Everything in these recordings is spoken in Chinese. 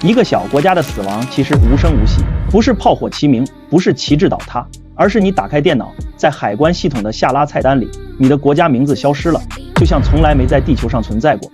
一个小国家的死亡其实无声无息，不是炮火齐鸣，不是旗帜倒塌，而是你打开电脑，在海关系统的下拉菜单里，你的国家名字消失了，就像从来没在地球上存在过。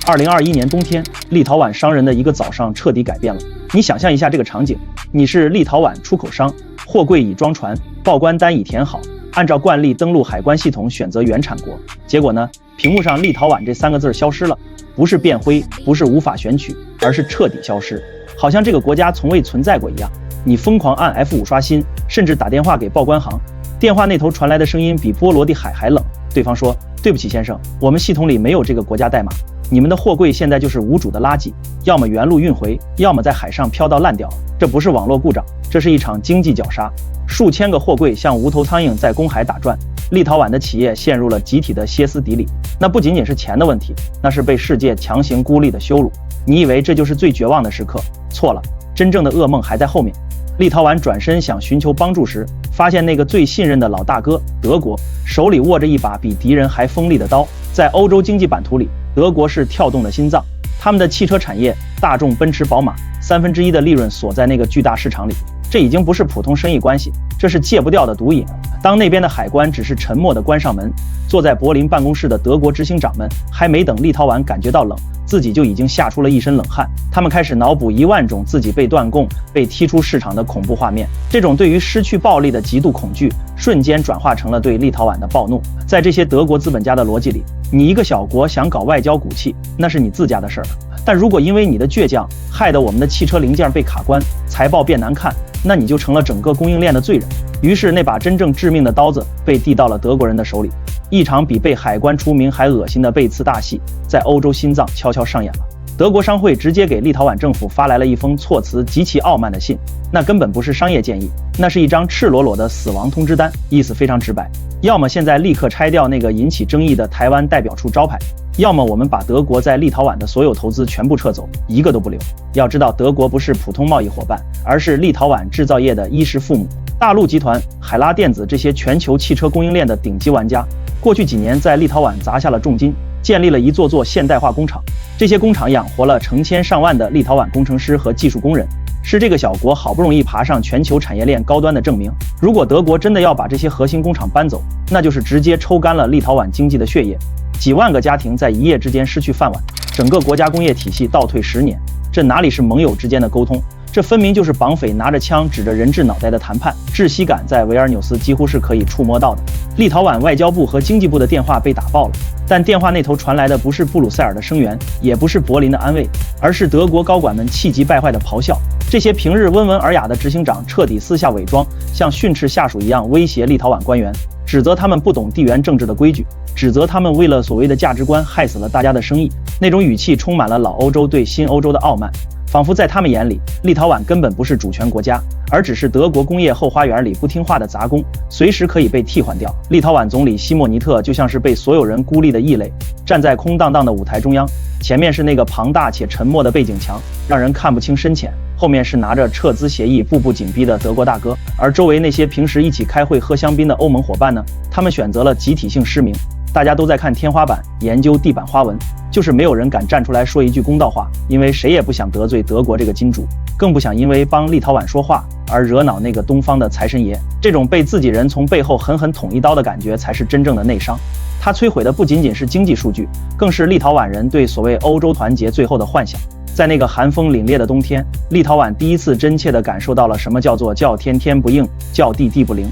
2021年冬天，立陶宛商人的一个早上彻底改变了。你想象一下这个场景，你是立陶宛出口商，货柜已装船，报关单已填好，按照惯例登录海关系统选择原产国，结果呢，屏幕上立陶宛这3个字消失了，不是变灰，不是无法选取，而是彻底消失，好像这个国家从未存在过一样。你疯狂按 F5 刷新，甚至打电话给报关行，电话那头传来的声音比波罗的海还冷。对方说：“对不起先生，我们系统里没有这个国家代码，你们的货柜现在就是无主的垃圾，要么原路运回，要么在海上飘到烂掉。这不是网络故障，这是一场经济绞杀。数千个货柜像无头苍蝇在公海打转，立陶宛的企业陷入了集体的歇斯底里。那不仅仅是钱的问题，那是被世界强行孤立的羞辱。你以为这就是最绝望的时刻？错了，真正的噩梦还在后面。”立陶宛转身想寻求帮助时，发现那个最信任的老大哥德国手里握着一把比敌人还锋利的刀。在欧洲经济版图里，德国是跳动的心脏，他们的汽车产业，大众、奔驰、宝马1/3的利润锁在那个巨大市场里。这已经不是普通生意关系，这是戒不掉的毒瘾。当那边的海关只是沉默地关上门，坐在柏林办公室的德国执行长们还没等立陶宛感觉到冷，自己就已经吓出了一身冷汗。他们开始脑补1万种自己被断供、被踢出市场的恐怖画面。这种对于失去暴力的极度恐惧，瞬间转化成了对立陶宛的暴怒。在这些德国资本家的逻辑里，你一个小国想搞外交骨气，那是你自家的事儿。但如果因为你的倔强，害得我们的汽车零件被卡关，财报变难看，那你就成了整个供应链的罪人。于是那把真正致命的刀子被递到了德国人的手里，一场比被海关除名还恶心的背刺大戏在欧洲心脏悄悄上演了。德国商会直接给立陶宛政府发来了一封措辞极其傲慢的信，那根本不是商业建议，那是一张赤裸裸的死亡通知单，意思非常直白，要么现在立刻拆掉那个引起争议的台湾代表处招牌，要么我们把德国在立陶宛的所有投资全部撤走，一个都不留。要知道，德国不是普通贸易伙伴，而是立陶宛制造业的衣食父母。大陆集团、海拉电子这些全球汽车供应链的顶级玩家，过去几年在立陶宛砸下了重金，建立了一座座现代化工厂。这些工厂养活了成千上万的立陶宛工程师和技术工人，是这个小国好不容易爬上全球产业链高端的证明。如果德国真的要把这些核心工厂搬走，那就是直接抽干了立陶宛经济的血液，几万个家庭在一夜之间失去饭碗，整个国家工业体系倒退10年。这哪里是盟友之间的沟通，这分明就是绑匪拿着枪指着人质脑袋的谈判，窒息感在维尔纽斯几乎是可以触摸到的。立陶宛外交部和经济部的电话被打爆了，但电话那头传来的不是布鲁塞尔的声援，也不是柏林的安慰，而是德国高管们气急败坏的咆哮。这些平日温文尔雅的执行长彻底私下伪装，像训斥下属一样威胁立陶宛官员，指责他们不懂地缘政治的规矩，指责他们为了所谓的价值观害死了大家的生意。那种语气充满了老欧洲对新欧洲的傲慢，仿佛在他们眼里，立陶宛根本不是主权国家，而只是德国工业后花园里不听话的杂工，随时可以被替换掉。立陶宛总理西莫尼特就像是被所有人孤立的异类，站在空荡荡的舞台中央，前面是那个庞大且沉默的背景墙，让人看不清深浅，后面是拿着撤资协议步步紧逼的德国大哥，而周围那些平时一起开会喝香槟的欧盟伙伴呢，他们选择了集体性失明。大家都在看天花板，研究地板花纹，就是没有人敢站出来说一句公道话，因为谁也不想得罪德国这个金主，更不想因为帮立陶宛说话而惹恼那个东方的财神爷。这种被自己人从背后狠狠捅一刀的感觉才是真正的内伤，它摧毁的不仅仅是经济数据，更是立陶宛人对所谓欧洲团结最后的幻想。在那个寒风凛冽的冬天，立陶宛第一次真切地感受到了什么叫做叫天天不应，叫地地不灵。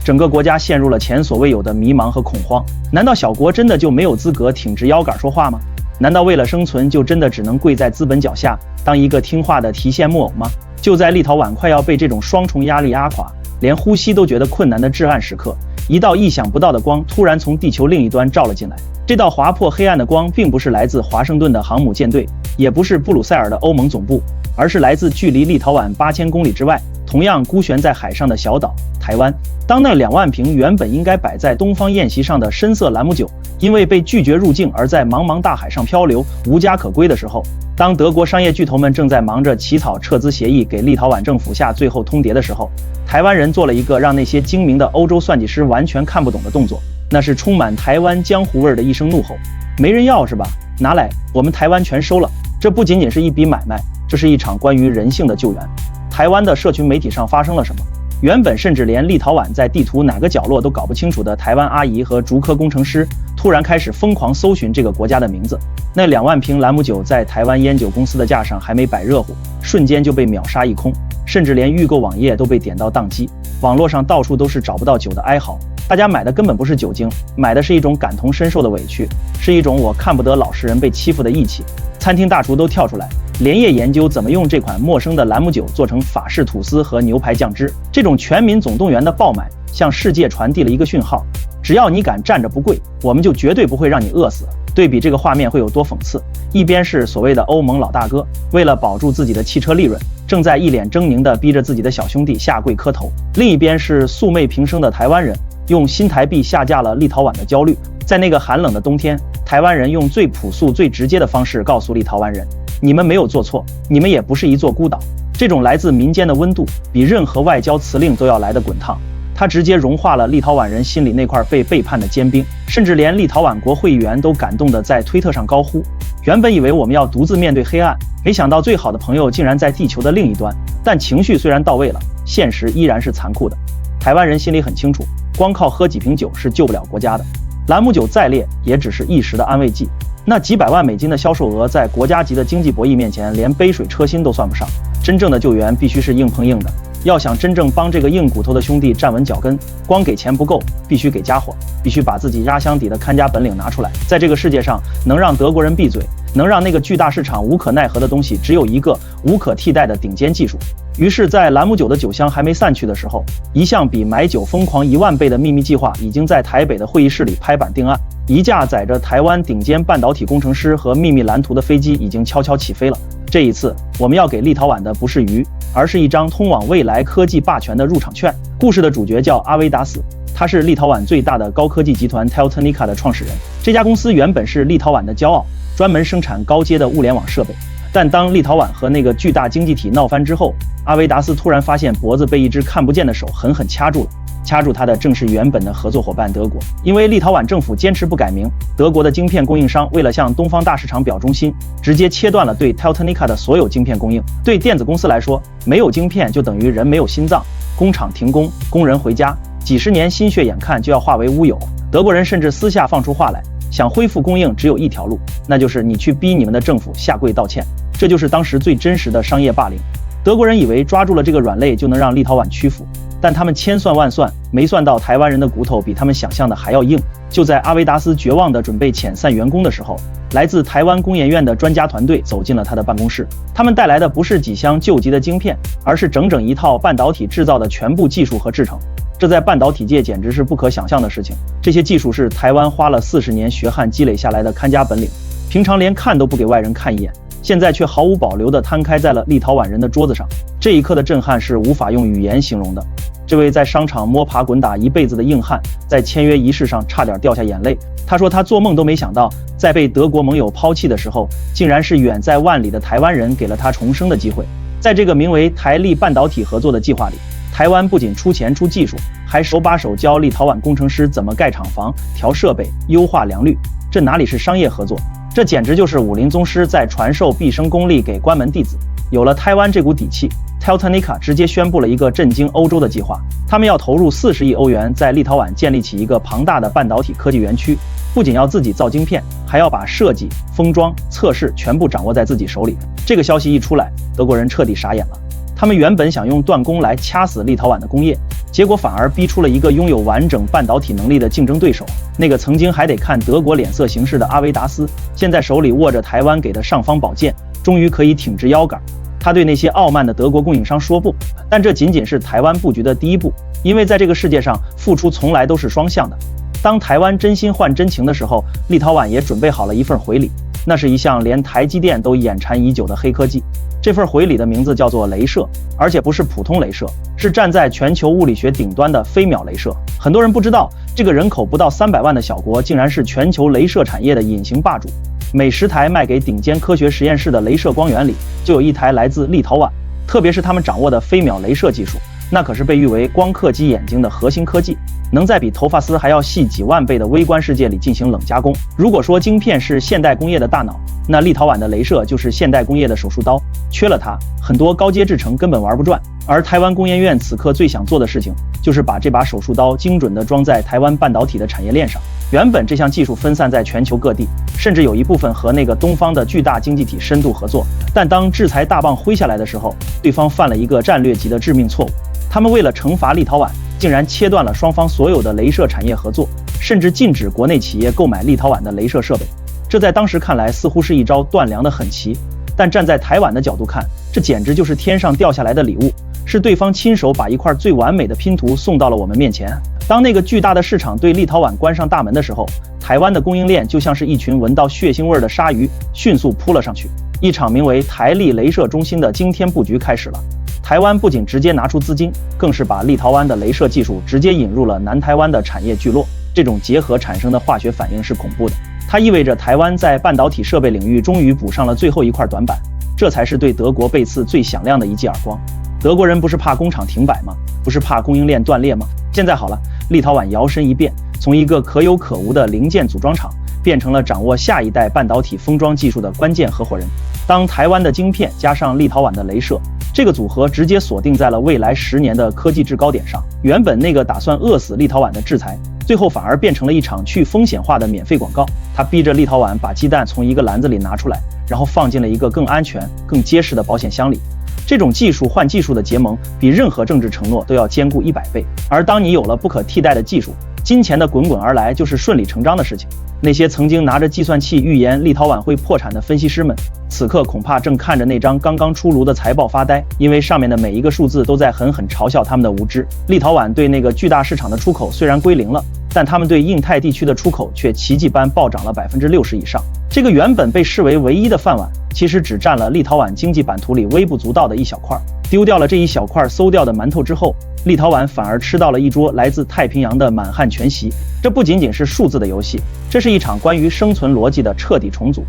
整个国家陷入了前所未有的迷茫和恐慌。难道小国真的就没有资格挺直腰杆说话吗？难道为了生存就真的只能跪在资本脚下，当一个听话的提线木偶吗？就在立陶宛快要被这种双重压力压垮，连呼吸都觉得困难的至暗时刻，一道意想不到的光突然从地球另一端照了进来。这道划破黑暗的光并不是来自华盛顿的航母舰队，也不是布鲁塞尔的欧盟总部，而是来自距离立陶宛8000公里之外，同样孤悬在海上的小岛台湾。当那2万瓶原本应该摆在东方宴席上的深色兰姆酒，因为被拒绝入境而在茫茫大海上漂流，无家可归的时候，当德国商业巨头们正在忙着起草撤资协议给立陶宛政府下最后通牒的时候，台湾人做了一个让那些精明的欧洲算计师完全看不懂的动作，那是充满台湾江湖味的一声怒吼：没人要是吧？拿来，我们台湾全收了。这不仅仅是一笔买卖，这是一场关于人性的救援。台湾的社群媒体上发生了什么？原本甚至连立陶宛在地图哪个角落都搞不清楚的台湾阿姨和竹科工程师，突然开始疯狂搜寻这个国家的名字。那2万瓶兰姆酒在台湾烟酒公司的架上还没摆热乎，瞬间就被秒杀一空，甚至连预购网页都被点到宕机。网络上到处都是找不到酒的哀嚎，大家买的根本不是酒精，买的是一种感同身受的委屈，是一种我看不得老实人被欺负的义气。餐厅大厨都跳出来连夜研究怎么用这款陌生的兰姆酒做成法式吐司和牛排酱汁。这种全民总动员的爆买向世界传递了一个讯号，只要你敢站着不跪，我们就绝对不会让你饿死。对比这个画面会有多讽刺，一边是所谓的欧盟老大哥，为了保住自己的汽车利润，正在一脸狰狞地逼着自己的小兄弟下跪磕头；另一边是素昧平生的台湾人，用新台币下架了立陶宛的焦虑。在那个寒冷的冬天，台湾人用最朴素最直接的方式告诉立陶宛人，你们没有做错，你们也不是一座孤岛。这种来自民间的温度比任何外交辞令都要来得滚烫，它直接融化了立陶宛人心里那块被背叛的坚冰，甚至连立陶宛国会议员都感动地在推特上高呼，原本以为我们要独自面对黑暗，没想到最好的朋友竟然在地球的另一端。但情绪虽然到位了，现实依然是残酷的。台湾人心里很清楚，光靠喝几瓶酒是救不了国家的，兰姆酒再烈也只是一时的安慰剂。那几百万美金的销售额在国家级的经济博弈面前连杯水车薪都算不上。真正的救援必须是硬碰硬的，要想真正帮这个硬骨头的兄弟站稳脚跟，光给钱不够，必须给家伙，必须把自己压箱底的看家本领拿出来。在这个世界上，能让德国人闭嘴，能让那个巨大市场无可奈何的东西，只有一个无可替代的顶尖技术。于是在兰姆酒的酒香还没散去的时候，一项比买酒疯狂1万倍的秘密计划已经在台北的会议室里拍板定案。一架载着台湾顶尖半导体工程师和秘密蓝图的飞机已经悄悄起飞了。这一次我们要给立陶宛的不是鱼，而是一张通往未来科技霸权的入场券。故事的主角叫阿维达斯，他是立陶宛最大的高科技集团 Teltonika 的创始人。这家公司原本是立陶宛的骄傲，专门生产高阶的物联网设备。但当立陶宛和那个巨大经济体闹翻之后，阿维达斯突然发现脖子被一只看不见的手狠狠掐住了。掐住他的正是原本的合作伙伴德国，因为立陶宛政府坚持不改名，德国的晶片供应商为了向东方大市场表忠心，直接切断了对 Teltonika 的所有晶片供应。对电子公司来说，没有晶片就等于人没有心脏，工厂停工，工人回家，几十年心血眼看就要化为乌有。德国人甚至私下放出话来，想恢复供应只有一条路，那就是你去逼你们的政府下跪道歉。这就是当时最真实的商业霸凌。德国人以为抓住了这个软肋就能让立陶宛屈服，但他们千算万算，没算到台湾人的骨头比他们想象的还要硬。就在阿维达斯绝望地准备遣散员工的时候，来自台湾工研院的专家团队走进了他的办公室。他们带来的不是几箱救急的晶片，而是整整一套半导体制造的全部技术和制程。这在半导体界简直是不可想象的事情。这些技术是台湾花了40年血汗积累下来的看家本领，平常连看都不给外人看一眼，现在却毫无保留地摊开在了立陶宛人的桌子上。这一刻的震撼是无法用语言形容的。这位在商场摸爬滚打一辈子的硬汉，在签约仪式上差点掉下眼泪。他说他做梦都没想到，在被德国盟友抛弃的时候，竟然是远在万里的台湾人给了他重生的机会。在这个名为台立半导体合作的计划里，台湾不仅出钱出技术，还手把手教立陶宛工程师怎么盖厂房、调设备、优化良率。这哪里是商业合作，这简直就是武林宗师在传授毕生功力给关门弟子。有了台湾这股底气， Teltonika 直接宣布了一个震惊欧洲的计划，他们要投入40亿欧元在立陶宛建立起一个庞大的半导体科技园区，不仅要自己造晶片，还要把设计、封装、测试全部掌握在自己手里。这个消息一出来，德国人彻底傻眼了。他们原本想用断供来掐死立陶宛的工业，结果反而逼出了一个拥有完整半导体能力的竞争对手。那个曾经还得看德国脸色行事的阿维达斯，现在手里握着台湾给的尚方宝剑，终于可以挺直腰杆。他对那些傲慢的德国供应商说不，但这仅仅是台湾布局的第一步，因为在这个世界上，付出从来都是双向的。当台湾真心换真情的时候，立陶宛也准备好了一份回礼，那是一项连台积电都眼馋已久的黑科技。这份回礼的名字叫做雷射，而且不是普通雷射，是站在全球物理学顶端的飞秒雷射。很多人不知道，这个人口不到300万的小国竟然是全球雷射产业的隐形霸主。每10台卖给顶尖科学实验室的雷射光源里，就有1台来自立陶宛。特别是他们掌握的飞秒雷射技术，那可是被誉为光刻机眼睛的核心科技，能在比头发丝还要细几万倍的微观世界里进行冷加工。如果说晶片是现代工业的大脑，那立陶宛的镭射就是现代工业的手术刀，缺了它，很多高阶制程根本玩不转。而台湾工研院此刻最想做的事情，就是把这把手术刀精准地装在台湾半导体的产业链上。原本这项技术分散在全球各地，甚至有一部分和那个东方的巨大经济体深度合作，但当制裁大棒挥下来的时候，对方犯了一个战略级的致命错误。他们为了惩罚立陶宛，竟然切断了双方所有的镭射产业合作，甚至禁止国内企业购买立陶宛的镭射设备。这在当时看来似乎是一招断粮的狠棋，但站在台湾的角度看，这简直就是天上掉下来的礼物，是对方亲手把一块最完美的拼图送到了我们面前。当那个巨大的市场对立陶宛关上大门的时候，台湾的供应链就像是一群闻到血腥味的鲨鱼，迅速扑了上去。一场名为台立镭射中心的惊天布局开始了。台湾不仅直接拿出资金，更是把立陶宛的镭射技术直接引入了南台湾的产业聚落。这种结合产生的化学反应是恐怖的，它意味着台湾在半导体设备领域终于补上了最后一块短板，这才是对德国背刺最响亮的一记耳光。德国人不是怕工厂停摆吗？不是怕供应链断裂吗？现在好了，立陶宛摇身一变，从一个可有可无的零件组装厂，变成了掌握下一代半导体封装技术的关键合伙人。当台湾的晶片加上立陶宛的镭射，这个组合直接锁定在了未来10年的科技制高点上。原本那个打算饿死立陶宛的制裁，最后反而变成了一场去风险化的免费广告。它逼着立陶宛把鸡蛋从一个篮子里拿出来，然后放进了一个更安全、更结实的保险箱里。这种技术换技术的结盟，比任何政治承诺都要坚固100倍。而当你有了不可替代的技术，金钱的滚滚而来就是顺理成章的事情。那些曾经拿着计算器预言立陶宛会破产的分析师们，此刻恐怕正看着那张刚刚出炉的财报发呆，因为上面的每一个数字都在狠狠嘲笑他们的无知。立陶宛对那个巨大市场的出口虽然归零了，但他们对印太地区的出口却奇迹般暴涨了60%以上。这个原本被视为唯一的饭碗，其实只占了立陶宛经济版图里微不足道的一小块。丢掉了这一小块馊掉的馒头之后，立陶宛反而吃到了一桌来自太平洋的满汉全席。这不仅仅是数字的游戏，这是一场关于生存逻辑的彻底重组。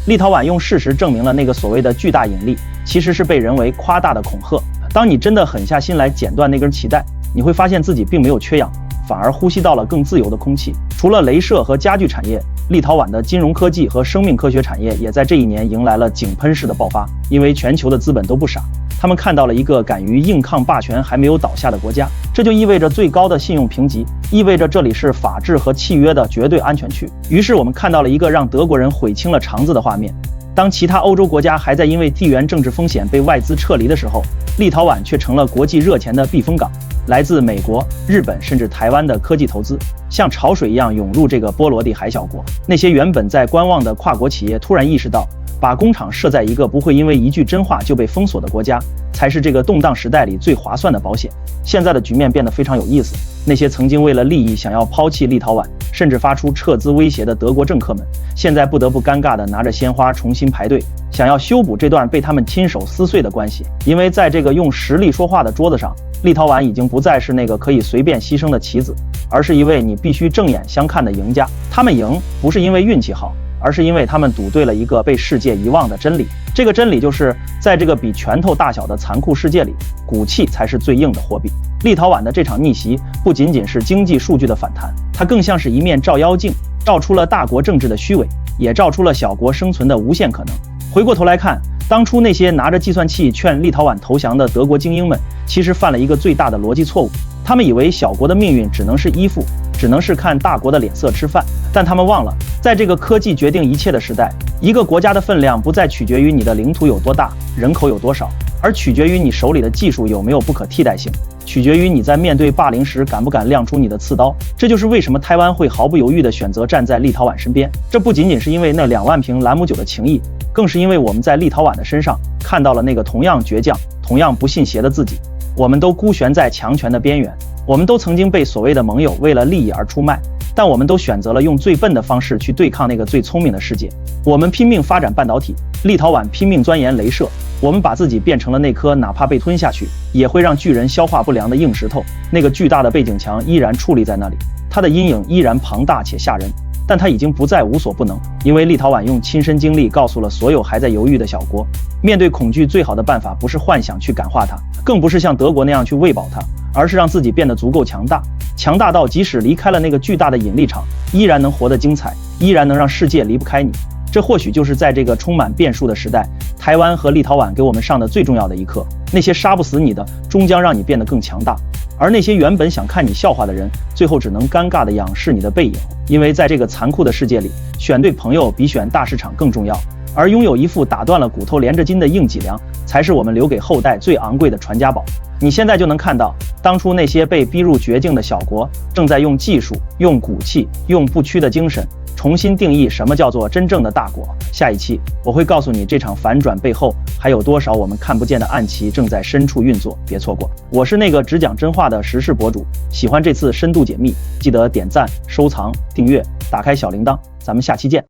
立陶宛用事实证明了那个所谓的巨大引力，其实是被人为夸大的恐吓。当你真的狠下心来剪断那根脐带，你会发现自己并没有缺氧，反而呼吸到了更自由的空气。除了镭射和家具产业，立陶宛的金融科技和生命科学产业也在这一年迎来了井喷式的爆发。因为全球的资本都不傻，他们看到了一个敢于硬抗霸权还没有倒下的国家，这就意味着最高的信用评级，意味着这里是法治和契约的绝对安全区。于是我们看到了一个让德国人悔青了肠子的画面。当其他欧洲国家还在因为地缘政治风险被外资撤离的时候，立陶宛却成了国际热钱的避风港。来自美国、日本甚至台湾的科技投资像潮水一样涌入这个波罗的海小国。那些原本在观望的跨国企业突然意识到，把工厂设在一个不会因为一句真话就被封锁的国家，才是这个动荡时代里最划算的保险。现在的局面变得非常有意思，那些曾经为了利益想要抛弃立陶宛，甚至发出撤资威胁的德国政客们，现在不得不尴尬地拿着鲜花重新排队，想要修补这段被他们亲手撕碎的关系。因为在这个用实力说话的桌子上，立陶宛已经不再是那个可以随便牺牲的棋子，而是一位你必须正眼相看的赢家。他们赢不是因为运气好，而是因为他们赌对了一个被世界遗忘的真理。这个真理就是在这个比拳头大小的残酷世界里，骨气才是最硬的货币。立陶宛的这场逆袭不仅仅是经济数据的反弹，它更像是一面照妖镜，照出了大国政治的虚伪，也照出了小国生存的无限可能。回过头来看，当初那些拿着计算器劝立陶宛投降的德国精英们，其实犯了一个最大的逻辑错误。他们以为小国的命运只能是依附，只能是看大国的脸色吃饭，但他们忘了，在这个科技决定一切的时代，一个国家的分量不再取决于你的领土有多大，人口有多少，而取决于你手里的技术有没有不可替代性，取决于你在面对霸凌时敢不敢亮出你的刺刀。这就是为什么台湾会毫不犹豫地选择站在立陶宛身边。这不仅仅是因为那2万瓶兰姆酒的情谊，更是因为我们在立陶宛的身上看到了那个同样倔强、同样不信邪的自己。我们都孤悬在强权的边缘，我们都曾经被所谓的盟友为了利益而出卖，但我们都选择了用最笨的方式去对抗那个最聪明的世界。我们拼命发展半导体，立陶宛拼命钻研镭射，我们把自己变成了那颗哪怕被吞下去也会让巨人消化不良的硬石头。那个巨大的背景墙依然矗立在那里，它的阴影依然庞大且吓人。但他已经不再无所不能，因为立陶宛用亲身经历告诉了所有还在犹豫的小国，面对恐惧最好的办法不是幻想去感化它，更不是像德国那样去喂饱它，而是让自己变得足够强大，强大到即使离开了那个巨大的引力场，依然能活得精彩，依然能让世界离不开你。这或许就是在这个充满变数的时代，台湾和立陶宛给我们上的最重要的一课。那些杀不死你的，终将让你变得更强大；而那些原本想看你笑话的人，最后只能尴尬地仰视你的背影。因为在这个残酷的世界里，选对朋友比选大市场更重要，而拥有一副打断了骨头连着筋的硬脊梁，才是我们留给后代最昂贵的传家宝。你现在就能看到，当初那些被逼入绝境的小国，正在用技术、用骨气、用不屈的精神，重新定义什么叫做真正的大国。下一期我会告诉你，这场反转背后还有多少我们看不见的暗棋正在深处运作，别错过。我是那个只讲真话的时事博主，喜欢这次深度解密，记得点赞、收藏、订阅，打开小铃铛，咱们下期见。